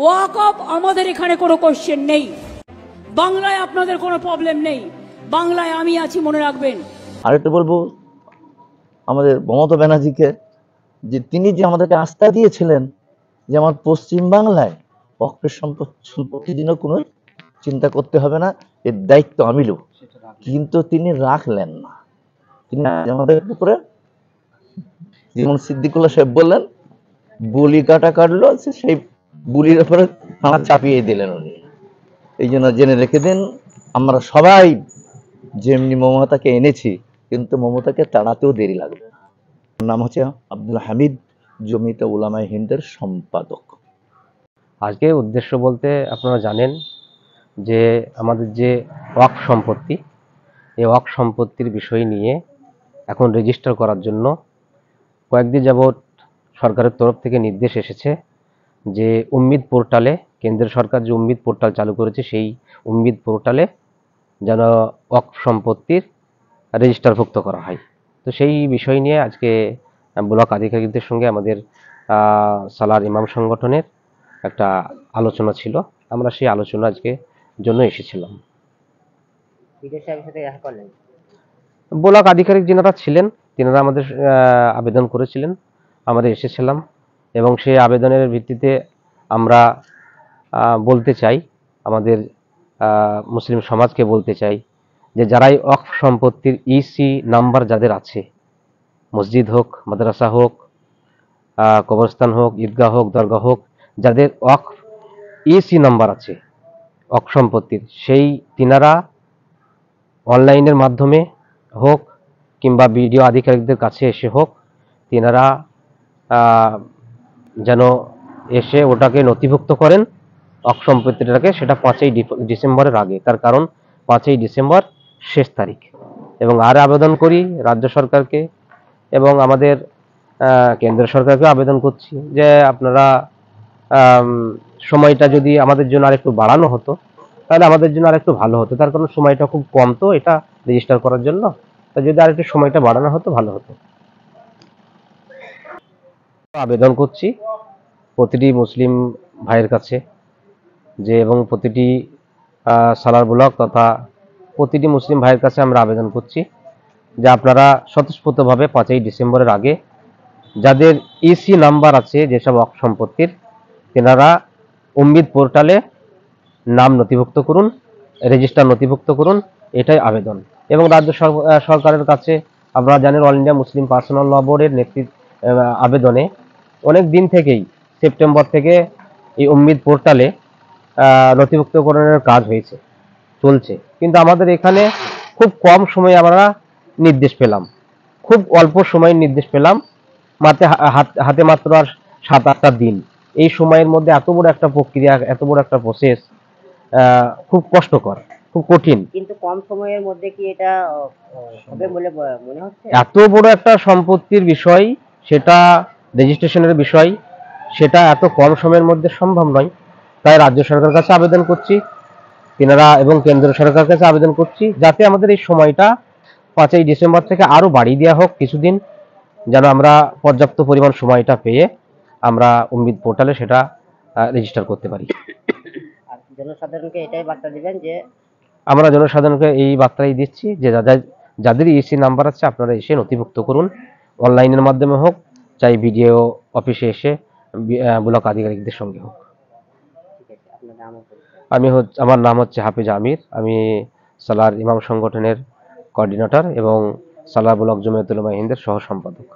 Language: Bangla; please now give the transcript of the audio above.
ওয়াকফ আমাদের এখানে কোনো কোশ্চেন নেই। বাংলায় আপনাদের কোনো প্রবলেম নেই, বাংলায় আমি আছি, মনে রাখবেন। আরেকটা বলবো আমাদের মমতা ব্যানার্জিকে, যে তিনি যে আমাদেরকে আস্থা দিয়েছিলেন যে আমার পশ্চিম বাংলায় অক্ষের সম্পত্তির জন্য কোনো চিন্তা করতে হবে না, এর দায়িত্ব আমি নেব, কিন্তু তিনি রাখলেন না। তিনি আমাদের উপরে, যেমন সিদ্দিকুল্লাহ সাহেব বললেন, বুলি কাটা কাটলো, সেই বুলির উপরে আমার চাপিয়ে দিলেন উনি। এই জন্য জেনে রেখে দিন, আমরা সবাই যেমনি মমতাকে এনেছি, কিন্তু মমতাকে তাড়াতেও দেরি লাগবে। নাম হচ্ছে আব্দুল হামিদ, জমিয়তে উলামায়ে হিন্দের সম্পাদক। আজকে উদ্দেশ্য বলতে আপনারা জানেন যে আমাদের যে ওয়াকফ সম্পত্তি, এই ওয়াকফ সম্পত্তির বিষয় নিয়ে এখন রেজিস্টার করার জন্য কয়েকদিন যাবৎ সরকারের তরফ থেকে নির্দেশ এসেছে যে উম্মিদ পোর্টালে, কেন্দ্র সরকার যে উম্মিদ পোর্টাল চালু করেছে, সেই উম্মিদ পোর্টালে যেন ওয়াকফ সম্পত্তির রেজিস্টারভুক্ত করা হয়। তো সেই বিষয় নিয়ে আজকে ব্লক আধিকারিকদের সঙ্গে আমাদের সালার ইমাম সংগঠনের একটা আলোচনা ছিল। আমরা সেই আলোচনা আজকে জন্য এসেছিলাম। ব্লক আধিকারিক যিনারা ছিলেন, তিনারা আমাদের আবেদন করেছিলেন, আমরা এসেছিলাম, এবং সেই আবেদনের ভিত্তিতে আমরা বলতে চাই, আমাদের মুসলিম সমাজকে বলতে চাই যে যারাই ওয়াকফ সম্পত্তির ইসি নাম্বার যাদের আছে, মসজিদ হোক, মাদ্রাসা হোক, কবরস্থান হোক, ঈদগাহ হোক, দরগা হোক, যাদের ওয়াকফ ইসি নাম্বার আছে ওয়াকফ সম্পত্তির, সেই তিনারা অনলাইনের মাধ্যমে হোক কিংবা বিডিও আধিকারিকদের কাছে এসে হোক, তিনারা যেন এসে ওটাকে নথিভুক্ত করেন ওয়াকফ সম্পত্তিটাকে, সেটা 5ই ডিসেম্বরের আগে। তার কারণ 5ই ডিসেম্বর শেষ তারিখ। এবং আর আবেদন করি রাজ্য সরকারকে এবং আমাদের কেন্দ্র সরকারকে আবেদন করছি যে আপনারা সময়টা যদি আমাদের জন্য আরেকটু বাড়ানো হতো তাহলে আমাদের জন্য আরেকটু ভালো হতো। তার কারণ সময়টা খুব কম তো এটা রেজিস্টার করার জন্য, তো যদি আরেকটু সময়টা বাড়ানো হতো ভালো হতো। আবেদন করছি প্রতিটি মুসলিম ভাইয়ের কাছে যে, এবং প্রতিটি সালার ব্লক তথা প্রতিটি মুসলিম ভাইয়ের কাছে আমরা আবেদন করছি যে আপনারা স্বতঃস্ফূর্তভাবে 5ই ডিসেম্বরের আগে যাদের ইসি নাম্বার আছে যেসব ওয়াকফ সম্পত্তির, তেনারা উম্মিদ পোর্টালে নাম নথিভুক্ত করুন, রেজিস্টার নথিভুক্ত করুন, এটাই আবেদন। এবং রাজ্য সরকারের কাছে আমরা জানেন অল ইন্ডিয়া মুসলিম পার্সোনাল ল বোর্ডের আবেদনে অনেক দিন থেকেই, সেপ্টেম্বর থেকে এই উম্মিদ পোর্টালে নথিভুক্তকরণের কাজ হয়েছে, চলছে, কিন্তু আমাদের এখানে খুব কম সময়ে আমরা নির্দেশ পেলাম, খুব অল্প সময়ের নির্দেশ পেলাম, হাতে মাত্র আর 7-8টা দিন। এই সময়ের মধ্যে এত বড় একটা প্রক্রিয়া, এত বড় একটা প্রসেস খুব কষ্টকর, খুব কঠিন। কিন্তু কম সময়ের মধ্যে কি এটা হবে বলে মনে হচ্ছে? এত বড় একটা সম্পত্তির বিষয়, সেটা রেজিস্ট্রেশনের বিষয়, সেটা এত কম সময়ের মধ্যে সম্ভব নয়। তাই রাজ্য সরকারের কাছে আবেদন করছি তিনারা, এবং কেন্দ্র সরকারের কাছে আবেদন করছি যাতে আমাদের এই সময়টা 5ই ডিসেম্বর থেকে আরো বাড়িয়ে দেওয়া হোক কিছুদিন, যেন আমরা পর্যাপ্ত পরিমাণ সময়টা পেয়ে আমরা উম্মিদ পোর্টালে সেটা রেজিস্টার করতে পারি। আর জনসাধারণকে এটাই বার্তা দিবেন যে, আমরা জনসাধারণকে এই বার্তাই দিচ্ছি যে যাদের ইসি নাম্বার আছে আপনারা এসে নথিভুক্ত করুন, অনলাইনের মাধ্যমে হোক, চাই বিডিও অফিসে এসে ব্লক আধিকারিকদের সঙ্গে হোক। আমার নাম হচ্ছে হাফিজ আমির, আমি সালার ইমাম সংগঠনের কোঅর্ডিনেটর এবং সালার ব্লক জমিয়তুল উলামায়ে হিন্দের সহ সম্পাদক।